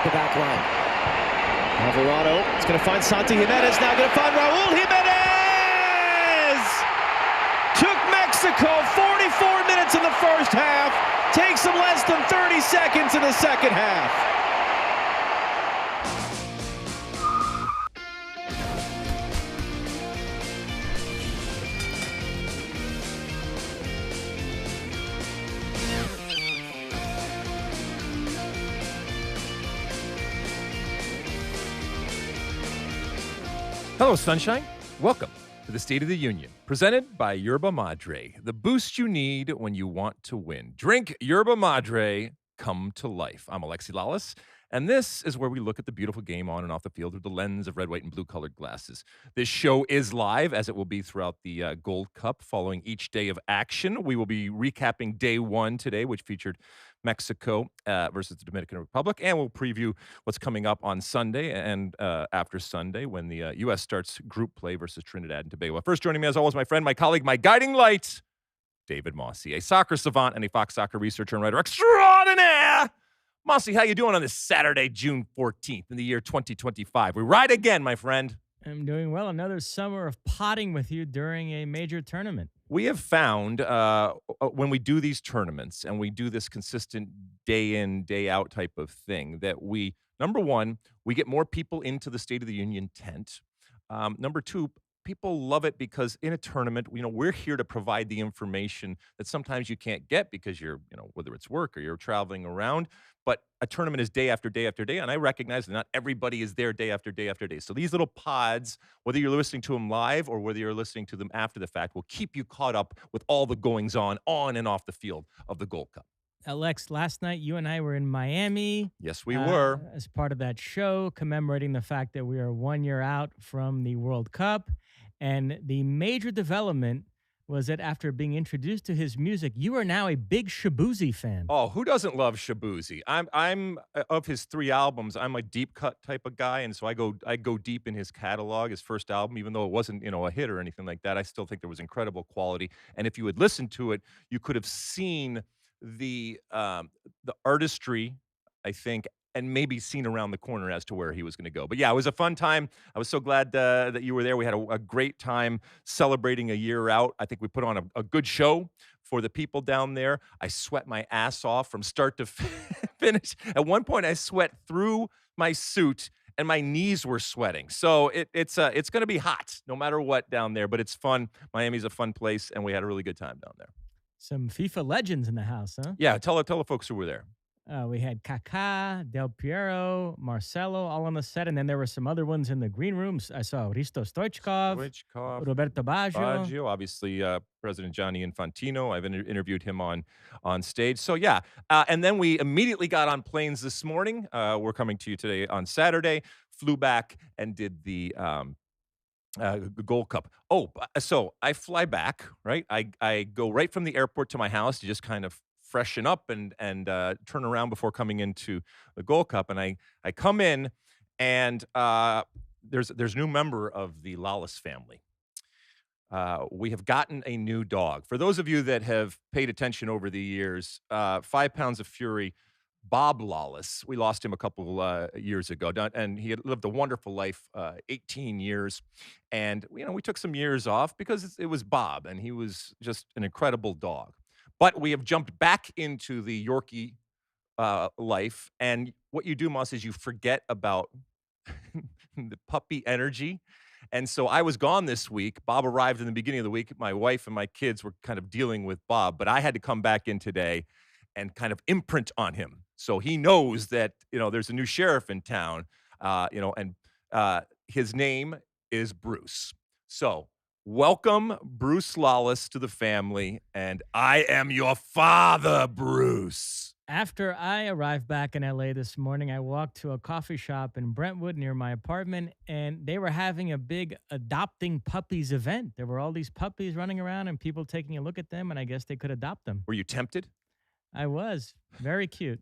at the back line. Alvarado is going to find Santi. Giménez now going to find Raul Jiménez! Took Mexico 44 minutes in the first half. Takes them less than 30 seconds in the second half. Hello, Sunshine. Welcome to the State of the Union, presented by Yerba Madre, the boost you need when you want to win. Drink Yerba Madre, come to life. I'm Alexi Lalas, and this is where we look at the beautiful game on and off the field through the lens of red, white, and blue-colored glasses. This show is live, as it will be throughout the Gold Cup, following each day of action. We will be recapping day one today, which featured Mexico versus the Dominican Republic, and we'll preview what's coming up on Sunday and after Sunday when the U.S. starts group play versus Trinidad and Tobago. First, joining me as always, my friend, my colleague, my guiding light, David Mosse, a soccer savant and a Fox Soccer researcher and writer extraordinaire. Mosse, how you doing on this Saturday, June 14th in the year 2025? We ride again, my friend. I'm doing well. Another summer of potting with you during a major tournament. We have found when we do these tournaments and we do this consistent day in, day out type of thing that we, number one, we get more people into the State of the Union tent. Number two, people love it because in a tournament, we're here to provide the information that sometimes you can't get because you're, whether it's work or you're traveling around. But a tournament is day after day after day, and I recognize that not everybody is there day after day after day. So these little pods, whether you're listening to them live or whether you're listening to them after the fact, will keep you caught up with all the goings-on and off the field of the Gold Cup. Alex, last night you and I were in Miami. Yes, we were. As part of that show, commemorating the fact that we are 1 year out from the World Cup. And the major development was that after being introduced to his music, you are now a big Shabuzi fan. Oh, who doesn't love Shabuzi? I'm of his 3 albums, I'm a deep cut type of guy, and so I go deep in his catalog. His first album, even though it wasn't, a hit or anything like that, I still think there was incredible quality. And if you had listened to it, you could have seen the artistry, I think, and maybe seen around the corner as to where he was going to go. But yeah, it was a fun time. I was so glad that you were there. We had a great time celebrating a year out. I think we put on a good show for the people down there. I sweat my ass off from start to finish. At one point, I sweat through my suit and my knees were sweating. So it's going to be hot no matter what down there, but it's fun. Miami's a fun place, and we had a really good time down there. Some FIFA legends in the house, huh? Yeah, tell the folks who were there. We had Kaká, Del Piero, Marcelo, all on the set, and then there were some other ones in the green rooms. I saw Risto Stoichkov, Roberto Baggio, obviously President Gianni Infantino. I've interviewed him on stage. So yeah, and then we immediately got on planes this morning. We're coming to you today on Saturday. Flew back and did the Gold Cup. Oh, so I fly back, right? I go right from the airport to my house to just kind of freshen up and turn around before coming into the Gold Cup. And I come in, and there's a new member of the Lalas family. We have gotten a new dog. For those of you that have paid attention over the years, 5 pounds of fury, Bob Lalas. We lost him a couple years ago, and he had lived a wonderful life, 18 years. And, we took some years off because it was Bob, and he was just an incredible dog. But we have jumped back into the Yorkie life, and what you do, Moss, is you forget about the puppy energy. And so I was gone this week. Bob arrived in the beginning of the week. My wife and my kids were kind of dealing with Bob, but I had to come back in today and kind of imprint on him. So he knows that, there's a new sheriff in town, and his name is Bruce. So welcome, Bruce Lalas, to the family, and I am your father, Bruce. After I arrived back in LA this morning, I walked to a coffee shop in Brentwood near my apartment, and they were having a big adopting puppies event. There were all these puppies running around and people taking a look at them, and I guess they could adopt them. Were you tempted? I was. Very cute.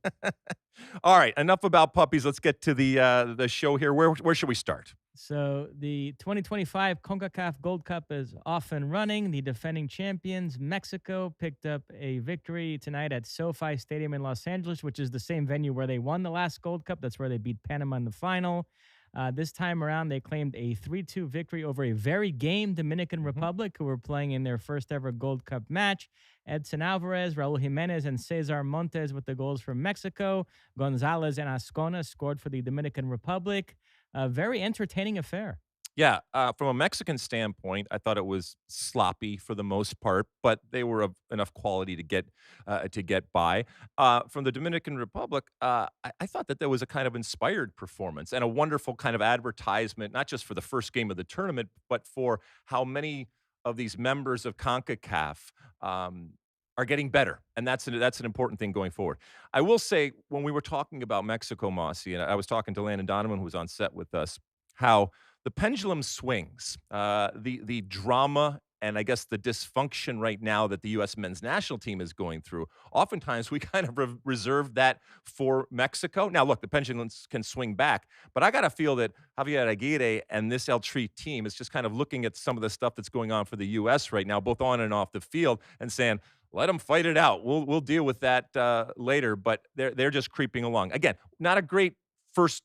All right, enough about puppies. Let's get to the show here. Where should we start? So the 2025 CONCACAF Gold Cup is off and running. The defending champions, Mexico, picked up a victory tonight at SoFi Stadium in Los Angeles, which is the same venue where they won the last Gold Cup. That's where they beat Panama in the final. This time around, they claimed a 3-2 victory over a very game Dominican Republic, who were playing in their first ever Gold Cup match. Edson Álvarez, Raul Jiménez, and Cesar Montes with the goals from Mexico. Gonzalez and Ascona scored for the Dominican Republic. A very entertaining affair. Yeah, from a Mexican standpoint, I thought it was sloppy for the most part, but they were of enough quality to get by. From the Dominican Republic, I thought that there was a kind of inspired performance and a wonderful kind of advertisement, not just for the first game of the tournament, but for how many of these members of CONCACAF are getting better, and that's an important thing going forward. I will say, when we were talking about Mexico, Mosse, and I was talking to Landon Donovan, who was on set with us, how the pendulum swings. The drama and I guess the dysfunction right now that the U.S. men's national team is going through, oftentimes we kind of reserve that for Mexico. Now, look, the pendulums can swing back, but I got to feel that Javier Aguirre and this El Tri team is just kind of looking at some of the stuff that's going on for the U.S. right now, both on and off the field, and saying, let them fight it out. We'll deal with that later, but they're just creeping along. Again, not a great first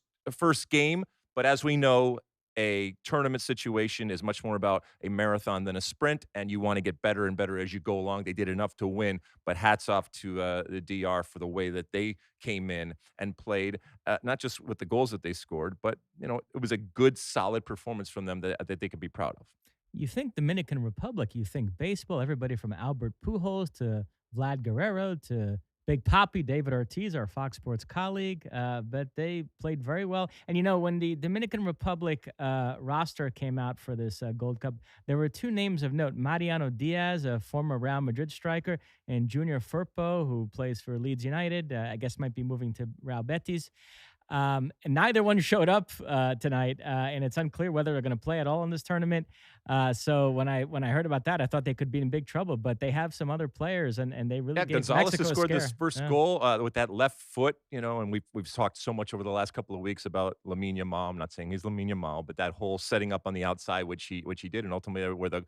game, but as we know, a tournament situation is much more about a marathon than a sprint, and you want to get better and better as you go along. They did enough to win, but hats off to the DR for the way that they came in and played, not just with the goals that they scored, but it was a good, solid performance from them that they could be proud of. You think Dominican Republic, you think baseball, everybody from Albert Pujols to Vlad Guerrero to Big Papi, David Ortiz, our Fox Sports colleague, but they played very well. And when the Dominican Republic roster came out for this Gold Cup, there were two names of note: Mariano Diaz, a former Real Madrid striker, and Junior Firpo, who plays for Leeds United. I guess might be moving to Real Betis. And neither one showed up tonight, and it's unclear whether they're going to play at all in this tournament. So when I heard about that, I thought they could be in big trouble. But they have some other players, and they really gave Gonzalez Mexico has scored a this scare. first goal with that left foot, and we've talked so much over the last couple of weeks about Lamine Yamal. I'm not saying he's Lamine Yamal, but that whole setting up on the outside, which he did, and ultimately where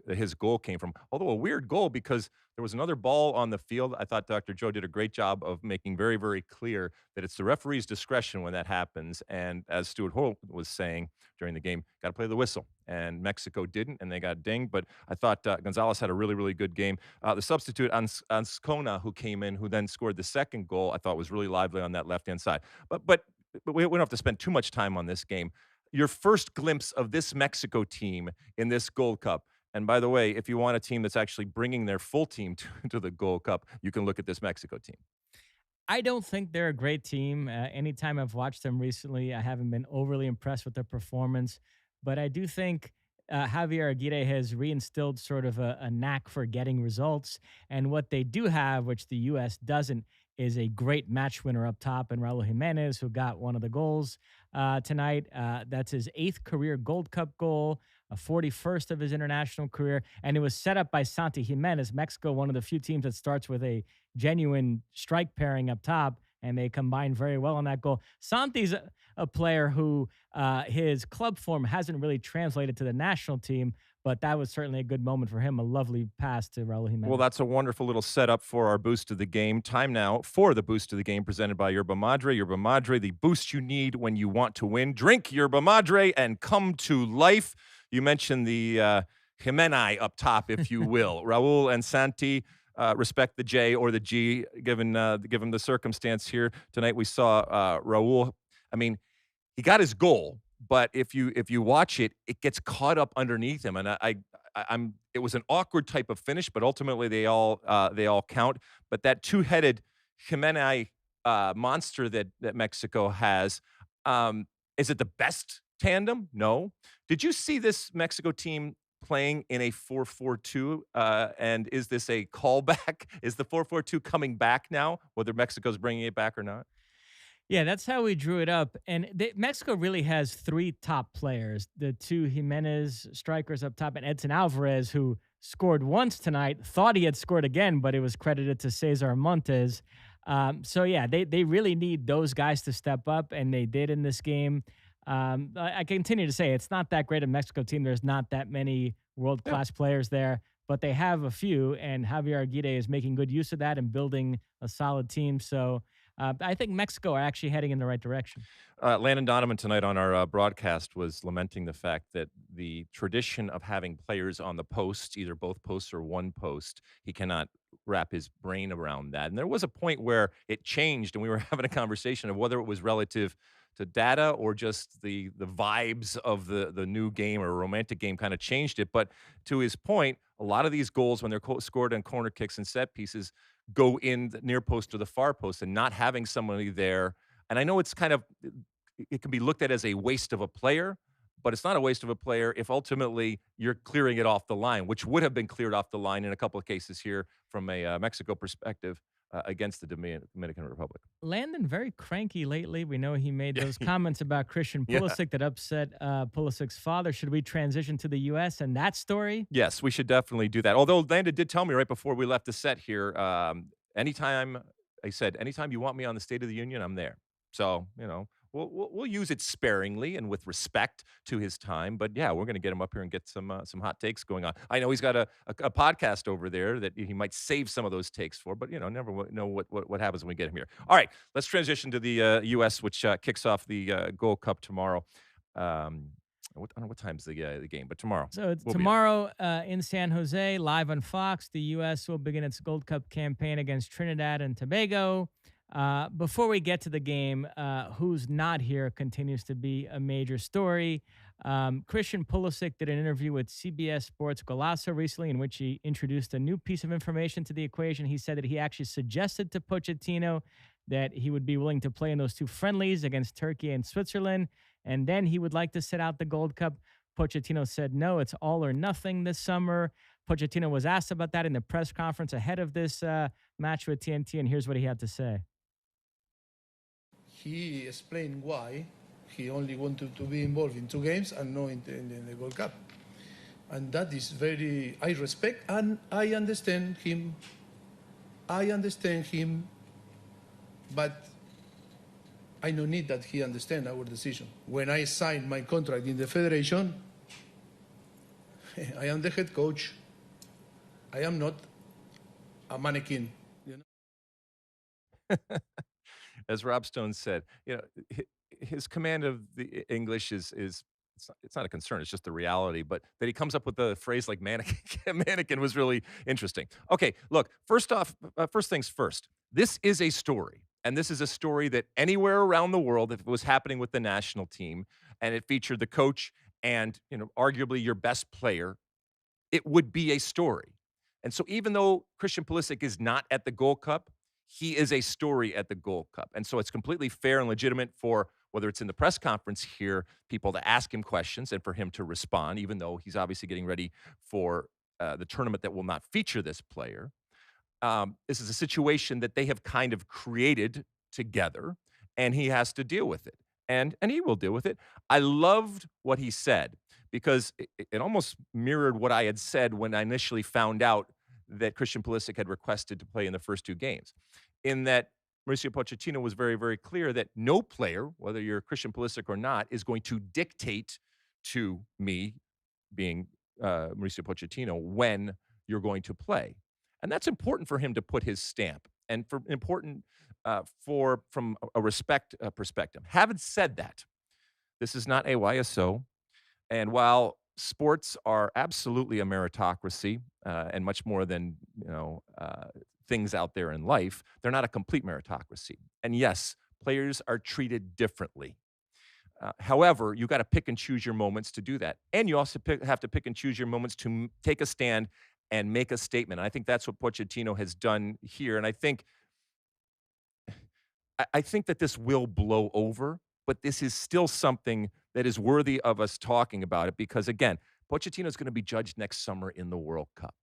his goal came from. Although a weird goal, because there was another ball on the field. I thought Dr. Joe did a great job of making very, very clear that it's the referee's discretion when that happens. And as Stuart Holt was saying during the game, got to play the whistle. And Mexico didn't, and they got dinged. But I thought Gonzalez had a really, really good game. The substitute, Ascona, who came in, who then scored the second goal, I thought was really lively on that left-hand side. But we don't have to spend too much time on this game. Your first glimpse of this Mexico team in this Gold Cup. And by the way, if you want a team that's actually bringing their full team to the Gold Cup, you can look at this Mexico team. I don't think they're a great team. Anytime I've watched them recently, I haven't been overly impressed with their performance. But I do think Javier Aguirre has reinstilled sort of a knack for getting results. And what they do have, which the U.S. doesn't, is a great match winner up top in Raul Jiménez, who got one of the goals tonight. That's his 8th career Gold Cup goal, a 41st of his international career. And it was set up by Santi Giménez. Mexico, one of the few teams that starts with a genuine strike pairing up top, and they combined very well on that goal. Santi's a player who his club form hasn't really translated to the national team, but that was certainly a good moment for him. A lovely pass to Raul Jiménez. Well, that's a wonderful little setup for our boost of the game. Time now for the boost of the game presented by Yerba Madre. Yerba Madre, the boost you need when you want to win. Drink Yerba Madre and come to life. You mentioned the Giménez up top, if you will. Raul and Santi. Respect the J or the G, given the circumstance here tonight. We saw Raul. I mean, he got his goal, but if you watch it, it gets caught up underneath him, and it was an awkward type of finish, but ultimately they all count. But that two-headed Giménez monster that Mexico has, is it the best tandem? No. Did you see this Mexico team playing in a 4-4-2, and is this a callback? Is the 4-4-2 coming back now, whether Mexico's bringing it back or not? Yeah, that's how we drew it up. And Mexico really has 3 top players, the 2 Giménez strikers up top, and Edson Álvarez, who scored once tonight, thought he had scored again, but it was credited to Cesar Montes. So, yeah, they really need those guys to step up, and they did in this game. I continue to say it's not that great a Mexico team. There's not that many world Yeah. class players there, but they have a few, and Javier Aguirre is making good use of that and building a solid team. So I think Mexico are actually heading in the right direction. Landon Donovan tonight on our broadcast was lamenting the fact that the tradition of having players on the post, either both posts or one post, he cannot wrap his brain around that. And there was a point where it changed, and we were having a conversation of whether it was relative to data or just the vibes of the new game or romantic game kind of changed it. But to his point, a lot of these goals when they're scored on corner kicks and set pieces go in the near post or the far post, and not having somebody there. And I know it's kind of it can be looked at as a waste of a player, but it's not a waste of a player if ultimately you're clearing it off the line, which would have been cleared off the line in a couple of cases here from a Mexico perspective against the Dominican Republic. Landon very cranky lately. We know he made Yeah. those comments about Christian Yeah. Pulisic that upset Pulisic's father. Should we transition to the U.S. and that story? Yes, we should definitely do that. Although Landon did tell me right before we left the set here, anytime I said, anytime you want me on the State of the Union, I'm there. So, we'll use it sparingly and with respect to his time. But yeah, we're going to get him up here and get some hot takes going on. I know he's got a podcast over there that he might save some of those takes for, but never know what happens when we get him here. All right, let's transition to the U.S., which kicks off the Gold Cup tomorrow. I don't know what time's the game, but tomorrow. So it's We'll be tomorrow in San Jose, live on Fox, the U.S. will begin its Gold Cup campaign against Trinidad and Tobago. Before we get to the game, who's not here continues to be a major story. Christian Pulisic did an interview with CBS Sports Golazo recently in which he introduced a new piece of information to the equation. He said that he actually suggested to Pochettino that he would be willing to play in those two friendlies against Turkey and Switzerland, and then he would like to sit out the Gold Cup. Pochettino said, no, it's all or nothing this summer. Pochettino was asked about that in the press conference ahead of this match with TNT, and here's what he had to say. He explained why he only wanted to be involved in 2 games and not in the World Cup. And that is very, I respect and I understand him. But I don't need that he understand our decision. When I signed my contract in the federation, I am the head coach. I am not a mannequin. As Rob Stone said, his command of the English is it's not a concern, it's just the reality. But that he comes up with the phrase like mannequin, mannequin was really interesting. Okay, look, first things first. This is a story, and this is a story that anywhere around the world, if it was happening with the national team, and it featured the coach and arguably your best player, it would be a story. And so even though Christian Pulisic is not at the Gold Cup, he is a story at the Gold Cup. And so it's completely fair and legitimate for, whether it's in the press conference here, people to ask him questions and for him to respond, even though he's obviously getting ready for the tournament that will not feature this player. This is a situation that they have kind of created together, and he has to deal with it. And he will deal with it. I loved what he said because it almost mirrored what I had said when I initially found out that Christian Pulisic had requested to play in the first 2 games, in that Mauricio Pochettino was very, very clear that no player, whether you're Christian Pulisic or not, is going to dictate to me, being Mauricio Pochettino, when you're going to play. And that's important for him to put his stamp, and from a respect perspective. Having said that, this is not AYSO, and while sports are absolutely a meritocracy and much more than things out there in life, they're not a complete meritocracy. And yes, players are treated differently. However, you got to pick and choose your moments to do that, and you also have to pick and choose your moments to take a stand and make a statement. And I think that's what Pochettino has done here. And I think that this will blow over, but this is still something that is worthy of us talking about it because, again, Pochettino is going to be judged next summer in the World Cup.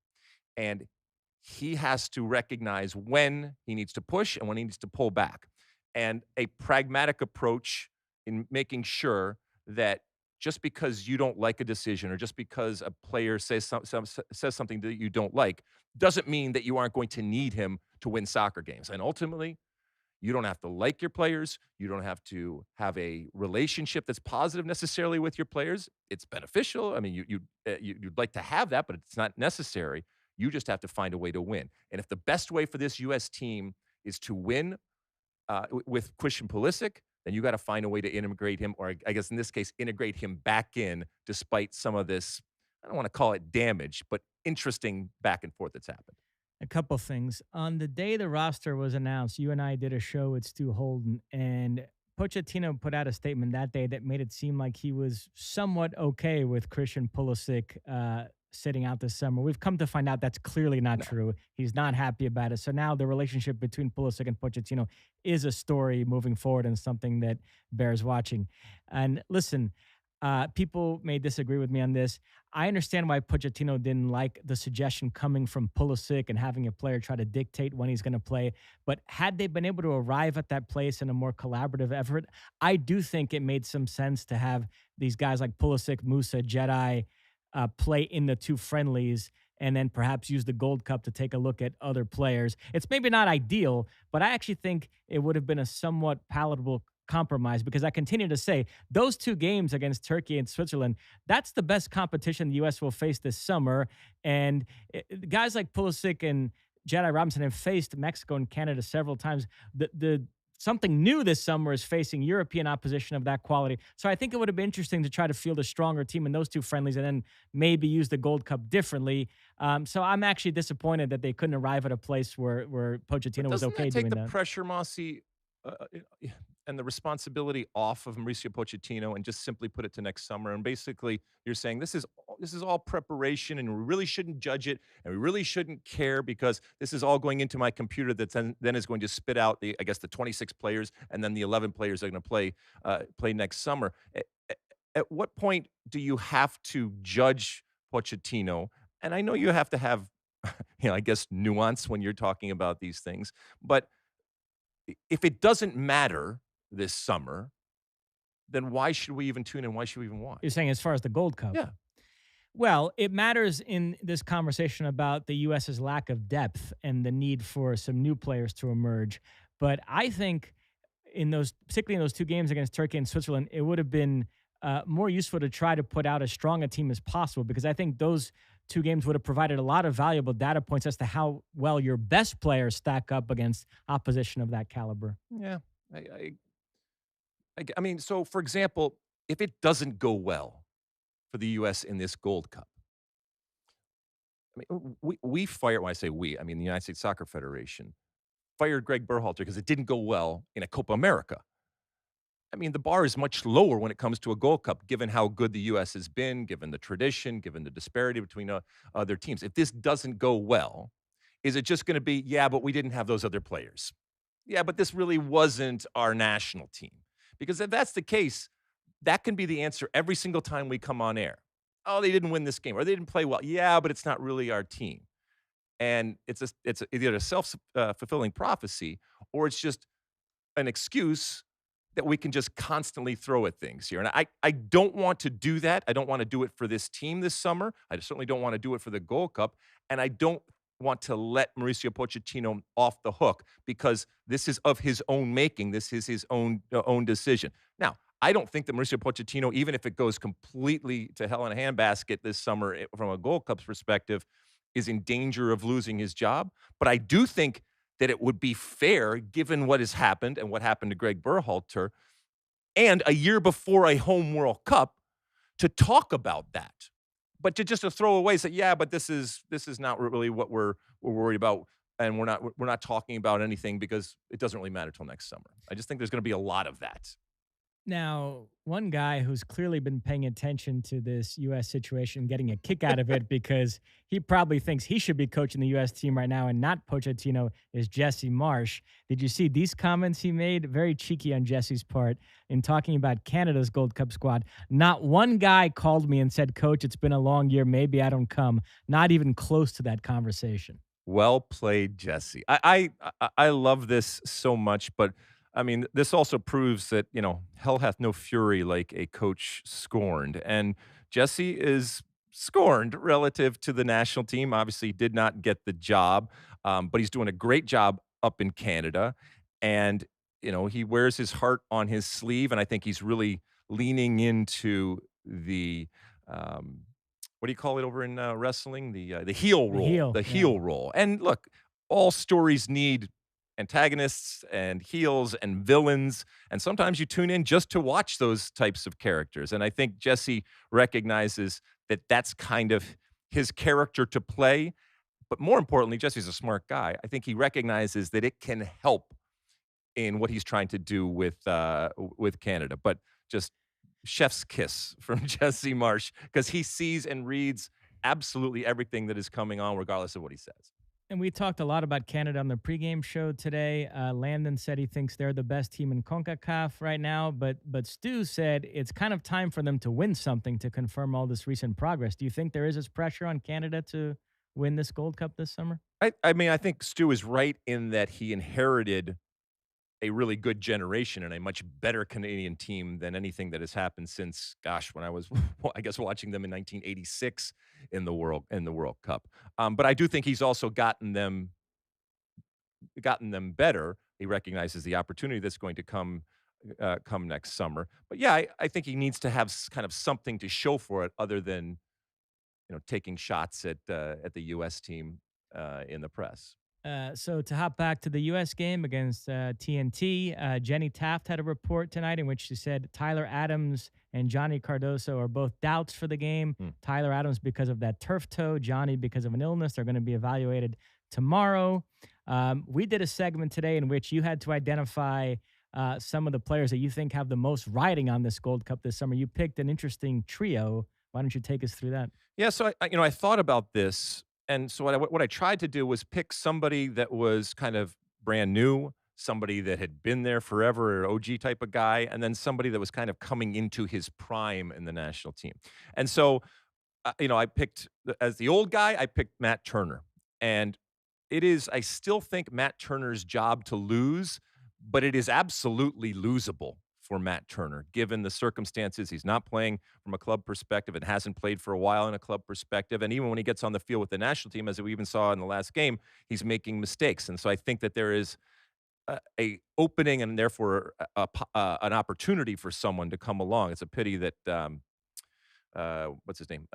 And he has to recognize when he needs to push and when he needs to pull back. And a pragmatic approach in making sure that just because you don't like a decision or just because a player says something that you don't like doesn't mean that you aren't going to need him to win soccer games. And ultimately, You don't have to like your players. You don't have to have a relationship that's positive necessarily with your players. It's beneficial. I mean, you'd like to have that, but it's not necessary. You just have to find a way to win. And if the best way for this U.S. team is to win with Christian Pulisic, then you got to find a way to integrate him, or I guess in this case, integrate him back in despite some of this, I don't want to call it damage, but interesting back and forth that's happened. A couple things. On the day the roster was announced, you and I did a show with Stu Holden, and Pochettino put out a statement that day that made it seem like he was somewhat okay with Christian Pulisic sitting out this summer. We've come to find out that's clearly not true. He's not happy about it. So now the relationship between Pulisic and Pochettino is a story moving forward and something that bears watching. And listen, people may disagree with me on this. I understand why Pochettino didn't like the suggestion coming from Pulisic and having a player try to dictate when he's going to play. But had they been able to arrive at that place in a more collaborative effort, I do think it made some sense to have these guys like Pulisic, Mosse, Jedi play in the two friendlies and then perhaps use the Gold Cup to take a look at other players. It's maybe not ideal, but I actually think it would have been a somewhat palatable compromise, because I continue to say those two games against Turkey and Switzerland, that's the best competition the U.S. will face this summer. And guys like Pulisic and Jedi Robinson have faced Mexico and Canada several times. The something new this summer is facing European opposition of that quality. So I think it would have been interesting to try to field a stronger team in those two friendlies and then maybe use the Gold Cup differently. So I'm actually disappointed that they couldn't arrive at a place where Pochettino was okay doing that. Doesn't that take the pressure, Mosse, and the responsibility off of Mauricio Pochettino and just simply put it to next summer? And basically, you're saying this is all preparation, and we really shouldn't judge it, and we really shouldn't care, because this is all going into my computer that then is going to spit out the 26 players, and then the 11 players are going to play next summer. At what point do you have to judge Pochettino? And I know you have to have, I guess, nuance when you're talking about these things, but if it doesn't matter this summer, then why should we even tune in? Why should we even watch? You're saying as far as the Gold Cup? Yeah. Well, it matters in this conversation about the U.S.'s lack of depth and the need for some new players to emerge. But I think particularly in those two games against Turkey and Switzerland, it would have been more useful to try to put out as strong a team as possible, because I think those two games would have provided a lot of valuable data points as to how well your best players stack up against opposition of that caliber. Yeah. I mean, so for example, if it doesn't go well for the U.S. in this Gold Cup, I mean, we fired, when I say we, I mean the United States Soccer Federation fired Greg Berhalter because it didn't go well in a Copa America. I mean, the bar is much lower when it comes to a Gold Cup, given how good the U.S. has been, given the tradition, given the disparity between other teams. If this doesn't go well, is it just going to be, yeah, but we didn't have those other players? Yeah, but this really wasn't our national team. Because if that's the case, that can be the answer every single time we come on air. Oh, they didn't win this game, or they didn't play well. Yeah, but it's not really our team. And it's either a self-fulfilling prophecy, or it's just an excuse that we can just constantly throw at things here. And I don't want to do that. I don't want to do it for this team this summer. I certainly don't want to do it for the Gold Cup. And I don't want to let Mauricio Pochettino off the hook, because this is of his own making. This is his own decision. Now, I don't think that Mauricio Pochettino, even if it goes completely to hell in a handbasket this summer from a Gold Cup perspective, is in danger of losing his job. But I do think that it would be fair, given what has happened and what happened to Greg Berhalter, and a year before a home World Cup, to talk about that. But to throw away, say, yeah, but this is not really what we're worried about, and we're not talking about anything because it doesn't really matter till next summer. I just think there's going to be a lot of that. Now, one guy who's clearly been paying attention to this U.S. situation, getting a kick out of it because he probably thinks he should be coaching the U.S. team right now and not Pochettino, is Jesse Marsch. Did you see these comments he made? Very cheeky on Jesse's part in talking about Canada's Gold Cup squad. Not one guy called me and said, "Coach, it's been a long year. Maybe I don't come." Not even close to that conversation. Well played, Jesse. I love this so much, but I mean, this also proves that, hell hath no fury like a coach scorned. And Jesse is scorned relative to the national team. Obviously, he did not get the job, but he's doing a great job up in Canada. And, he wears his heart on his sleeve, and I think he's really leaning into the, what do you call it over in wrestling? The heel role, the yeah. heel role. And look, all stories need antagonists and heels and villains, and sometimes you tune in just to watch those types of characters. And I think Jesse recognizes that that's kind of his character to play. But more importantly, Jesse's a smart guy. I think he recognizes that it can help in what he's trying to do with Canada. But just chef's kiss from Jesse Marsch, because he sees and reads absolutely everything that is coming on, regardless of what he says. And we talked a lot about Canada on the pregame show today. Landon said he thinks they're the best team in CONCACAF right now, but Stu said it's kind of time for them to win something to confirm all this recent progress. Do you think there is this pressure on Canada to win this Gold Cup this summer? I mean, I think Stu is right in that he inherited a really good generation and a much better Canadian team than anything that has happened since, gosh, when I was, I guess, watching them in 1986 in the World Cup. But I do think he's also gotten them better. He recognizes the opportunity that's going to come next summer. But yeah, I think he needs to have kind of something to show for it, other than taking shots at the U.S. team in the press. So to hop back to the U.S. game against TNT, Jenny Taft had a report tonight in which she said Tyler Adams and Johnny Cardoso are both doubts for the game. Tyler Adams because of that turf toe, Johnny because of an illness. They're going to be evaluated tomorrow. We did a segment today in which you had to identify some of the players that you think have the most riding on this Gold Cup this summer. You picked an interesting trio. Why don't you take us through that? Yeah, so I thought about this. And so what I tried to do was pick somebody that was kind of brand new, somebody that had been there forever, an OG type of guy, and then somebody that was kind of coming into his prime in the national team. And so, I picked, as the old guy, I picked Matt Turner. And I still think Matt Turner's job to lose, but it is absolutely losable for Matt Turner, given the circumstances. He's not playing from a club perspective and hasn't played for a while in a club perspective. And even when he gets on the field with the national team, as we even saw in the last game, he's making mistakes. And so I think that there is a opening and therefore an opportunity for someone to come along. It's a pity that, what's his name?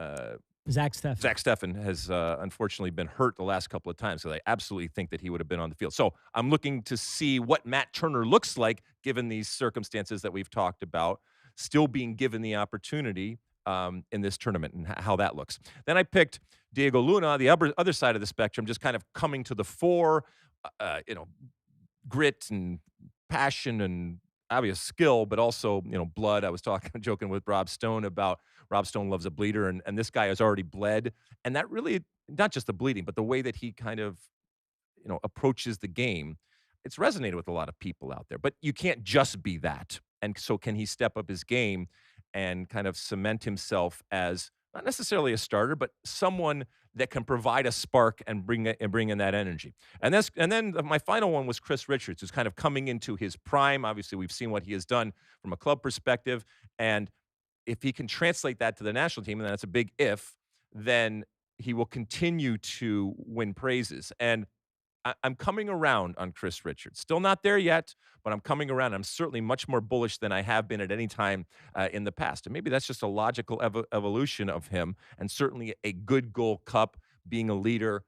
Zach Steffen has unfortunately been hurt the last couple of times, so I absolutely think that he would have been on the field. So I'm looking to see what Matt Turner looks like given these circumstances that we've talked about, still being given the opportunity in this tournament, and how that looks. Then I picked Diego Luna, the other side of the spectrum, just kind of coming to the fore, grit and passion and obvious skill, but also, blood. I was joking with Rob Stone about Rob Stone loves a bleeder, and this guy has already bled. And that really, not just the bleeding, but the way that he kind of, approaches the game, it's resonated with a lot of people out there. But you can't just be that. And so can he step up his game and kind of cement himself as not necessarily a starter, but someone that can provide a spark and bring in that energy. And then my final one was Chris Richards, who's kind of coming into his prime. Obviously, we've seen what he has done from a club perspective. And if he can translate that to the national team, and that's a big if, then he will continue to win praises. And I'm coming around on Chris Richards. Still not there yet, but I'm coming around. I'm certainly much more bullish than I have been at any time in the past. And maybe that's just a logical evolution of him, and certainly a good Gold Cup, being a leader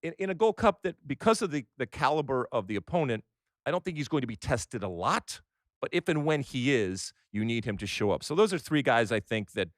in a Gold Cup that, because of the caliber of the opponent, I don't think he's going to be tested a lot. But if and when he is, you need him to show up. So those are three guys I think that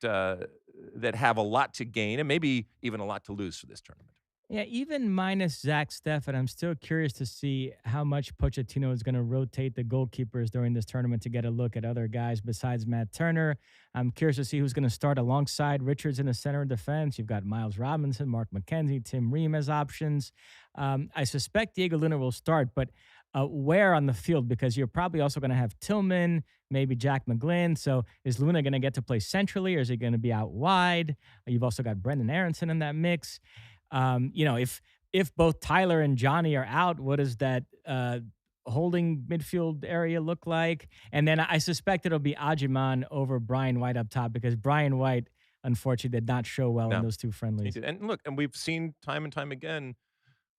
have a lot to gain and maybe even a lot to lose for this tournament. Yeah, even minus Zach Steffen, I'm still curious to see how much Pochettino is going to rotate the goalkeepers during this tournament to get a look at other guys besides Matt Turner. I'm curious to see who's going to start alongside Richards in the center of defense. You've got Miles Robinson, Mark McKenzie, Tim Ream as options. I suspect Diego Luna will start, but where on the field? Because you're probably also going to have Tillman, maybe Jack McGlynn. So is Luna going to get to play centrally, or is he going to be out wide? You've also got Brendan Aronson in that mix. If both Tyler and Johnny are out, what does that holding midfield area look like? And then I suspect it'll be Ajiman over Brian White up top, because Brian White, unfortunately, did not show well in those two friendlies. And look, and we've seen time and time again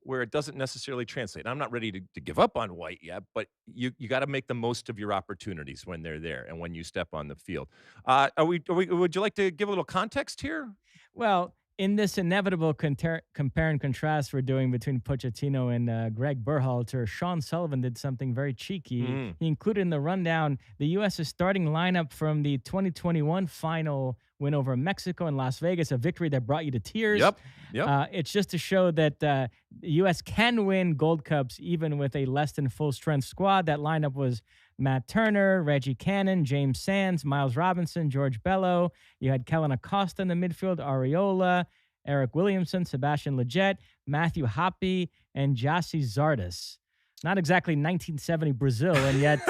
where it doesn't necessarily translate. And I'm not ready to give up on white yet, but you got to make the most of your opportunities when they're there and when you step on the field. Would you like to give a little context here? Well, in this inevitable compare and contrast we're doing between Pochettino and Greg Berhalter, Sean Sullivan did something very cheeky. Mm. He included in the rundown the U.S.'s starting lineup from the 2021 final win over Mexico in Las Vegas, a victory that brought you to tears. Yep. It's just to show that the U.S. can win Gold Cups even with a less than full strength squad. That lineup was Matt Turner, Reggie Cannon, James Sands, Miles Robinson, George Bello. You had Kellen Acosta in the midfield, Areola, Eric Williamson, Sebastian Lletget, Matthew Hoppe, and Jassi Zardes. Not exactly 1970 Brazil, and yet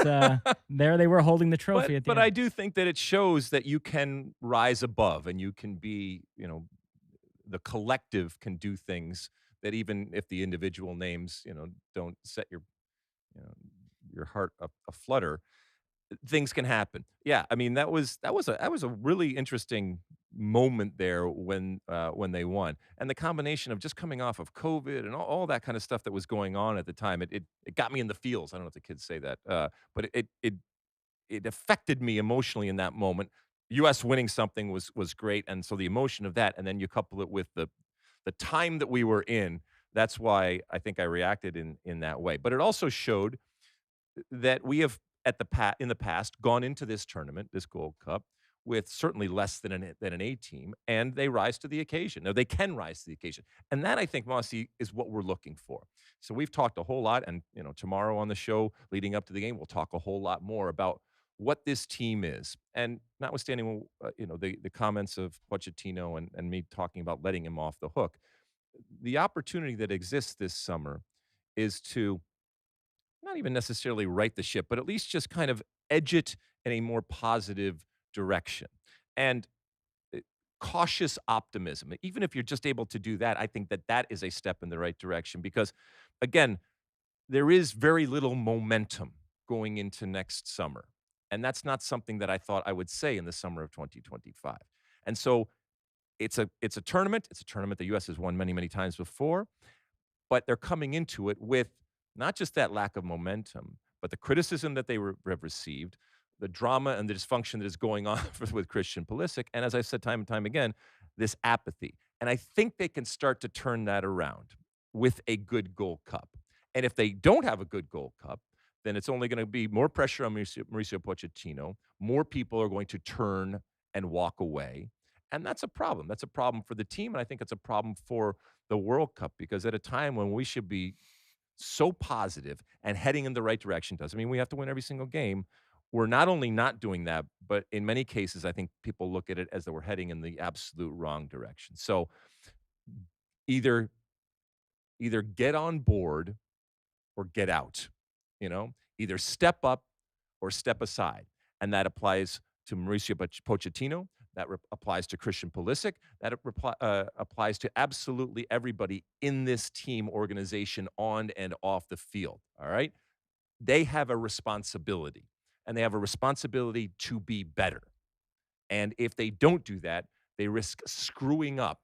there they were holding the trophy at the But end. I do think that it shows that you can rise above and you can be, the collective can do things that even if the individual names, don't set your heart aflutter, things can happen. Yeah, I mean that was a really interesting moment there when they won, and the combination of just coming off of COVID and all that kind of stuff that was going on at the time. It got me in the feels. I don't know if the kids say that, but it affected me emotionally in that moment. U.S. winning something was great, and so the emotion of that, and then you couple it with the time that we were in. That's why I think I reacted in that way. But it also showed that we have in the past gone into this tournament, this Gold Cup, with certainly less than an A team, and they rise to the occasion. Now they can rise to the occasion, and that I think, Mosse, is what we're looking for. So we've talked a whole lot, and tomorrow on the show leading up to the game, we'll talk a whole lot more about what this team is. And notwithstanding, the comments of Pochettino and me talking about letting him off the hook, the opportunity that exists this summer is to not even necessarily right the ship, but at least just kind of edge it in a more positive direction. And uh, cautious optimism. Even if you're just able to do that, I think that is a step in the right direction because, again, there is very little momentum going into next summer. And that's not something that I thought I would say in the summer of 2025. And so it's a tournament. It's a tournament the U.S. has won many, many times before, but they're coming into it with not just that lack of momentum, but the criticism that they have received, the drama and the dysfunction that is going on with Christian Pulisic, and as I've said time and time again, this apathy. And I think they can start to turn that around with a good Gold Cup. And if they don't have a good Gold Cup, then it's only going to be more pressure on Mauricio Pochettino. More people are going to turn and walk away. And that's a problem. That's a problem for the team, and I think it's a problem for the World Cup because at a time when we should be so positive and heading in the right direction doesn't mean we have to win every single game. We're not only not doing that, but in many cases, I think people look at it as though we're heading in the absolute wrong direction. So either get on board or get out, either step up or step aside. And that applies to Mauricio Pochettino. That applies to Christian Pulisic. That applies to absolutely everybody in this team organization on and off the field, all right? They have a responsibility, and they have a responsibility to be better. And if they don't do that, they risk screwing up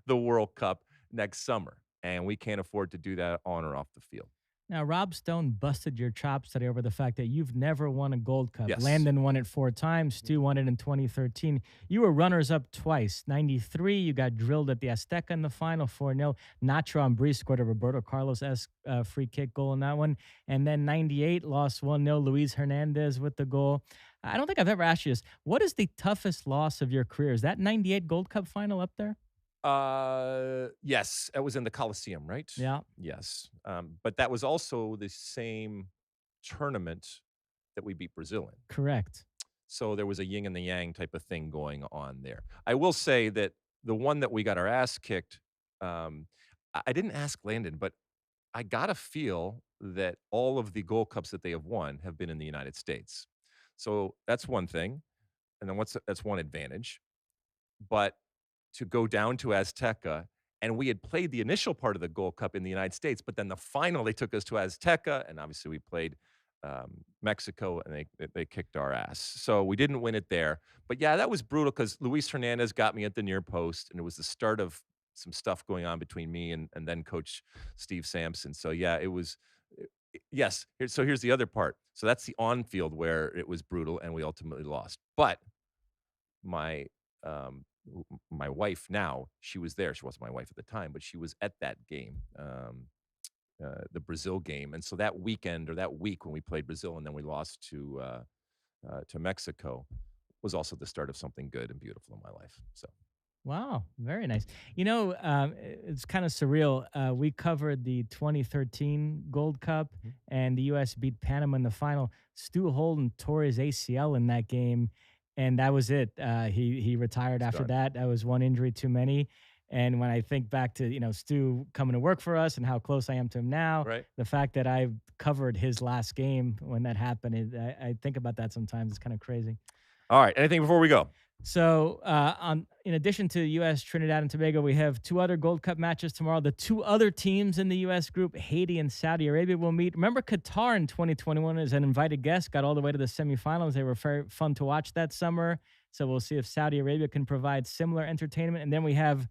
the World Cup next summer. And we can't afford to do that on or off the field. Now, Rob Stone busted your chops today over the fact that you've never won a Gold Cup. Yes. Landon won it 4 times. Stu won it in 2013. You were runners-up twice. 93, you got drilled at the Azteca in the final, 4-0. Nacho Ambriz scored a Roberto Carlos-esque free kick goal in that one. And then 98, lost 1-0. Luis Hernandez with the goal. I don't think I've ever asked you this. What is the toughest loss of your career? Is that 98 Gold Cup final up there? Yes, it was in the Coliseum, right? Yeah. Yes. But that was also the same tournament that we beat Brazil in. Correct. So there was a yin and the yang type of thing going on there. I will say that the one that we got our ass kicked, I didn't ask Landon, but I got to feel that all of the Gold Cups that they have won have been in the United States. So that's one thing. And then that's one advantage. But to go down to Azteca, and we had played the initial part of the Gold Cup in the United States, but then the final, they took us to Azteca, and obviously we played Mexico, and they kicked our ass. So we didn't win it there. But yeah, that was brutal because Luis Hernandez got me at the near post, and it was the start of some stuff going on between me and then Coach Steve Sampson. So yeah, it was. Yes. So here's the other part. So that's the on-field where it was brutal and we ultimately lost. But my my wife now, she was there. She wasn't my wife at the time, but she was at that game, the Brazil game. And so that weekend or that week when we played Brazil and then we lost to Mexico was also the start of something good and beautiful in my life. So. Wow, very nice. You know, it's kind of surreal. We covered the 2013 Gold Cup, and the U.S. beat Panama in the final. Stu Holden tore his ACL in that game, and that was it. He retired after that. That was one injury too many. And when I think back to, Stu coming to work for us and how close I am to him now, the fact that I covered his last game when that happened, I think about that sometimes. It's kind of crazy. All right. Anything before we go? So, in addition to U.S. Trinidad and Tobago, we have 2 other Gold Cup matches tomorrow. The 2 other teams in the U.S. group, Haiti and Saudi Arabia, will meet. Remember, Qatar in 2021 as an invited guest got all the way to the semifinals. They were very fun to watch that summer. So we'll see if Saudi Arabia can provide similar entertainment. And then we have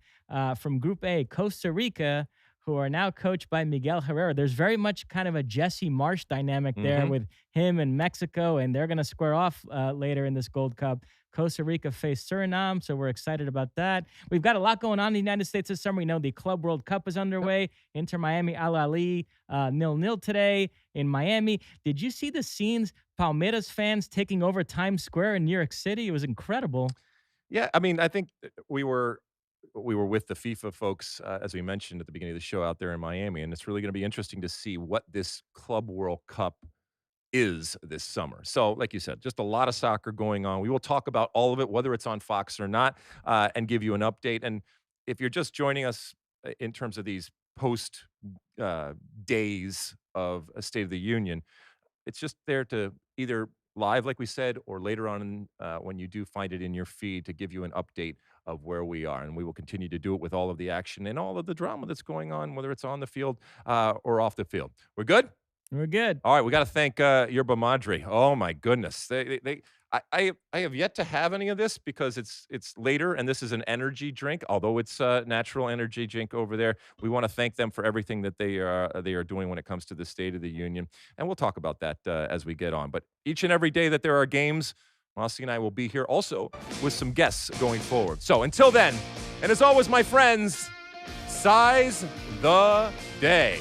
from Group A, Costa Rica, who are now coached by Miguel Herrera. There's very much kind of a Jesse Marsch dynamic there with him and Mexico, and they're going to square off later in this Gold Cup. Costa Rica faced Suriname, so we're excited about that. We've got a lot going on in the United States this summer. We know the Club World Cup is underway. Inter Miami Al Ahly 0-0 today in Miami. Did you see the scenes? Palmeiras fans taking over Times Square in New York City. It was incredible. Yeah, I mean, I think we were with the FIFA folks, as we mentioned at the beginning of the show, out there in Miami, and it's really going to be interesting to see what this Club World Cup is this summer. So, like you said, just a lot of soccer going on. We will talk about all of it, whether it's on Fox or not, and give you an update. And if you're just joining us in terms of these post days of a State of the Union, it's just there to either live, like we said, or later on when you do find it in your feed to give you an update of where we are. And we will continue to do it with all of the action and all of the drama that's going on, whether it's on the field or off the field. We're good? We're good. All right, we got to thank Yerba Madre. Oh my goodness, I have yet to have any of this because it's later, and this is an energy drink. Although it's a natural energy drink over there, we want to thank them for everything that they are doing when it comes to the State of the Union, and we'll talk about that as we get on. But each and every day that there are games, Mosse and I will be here also with some guests going forward. So until then, and as always, my friends, size the day.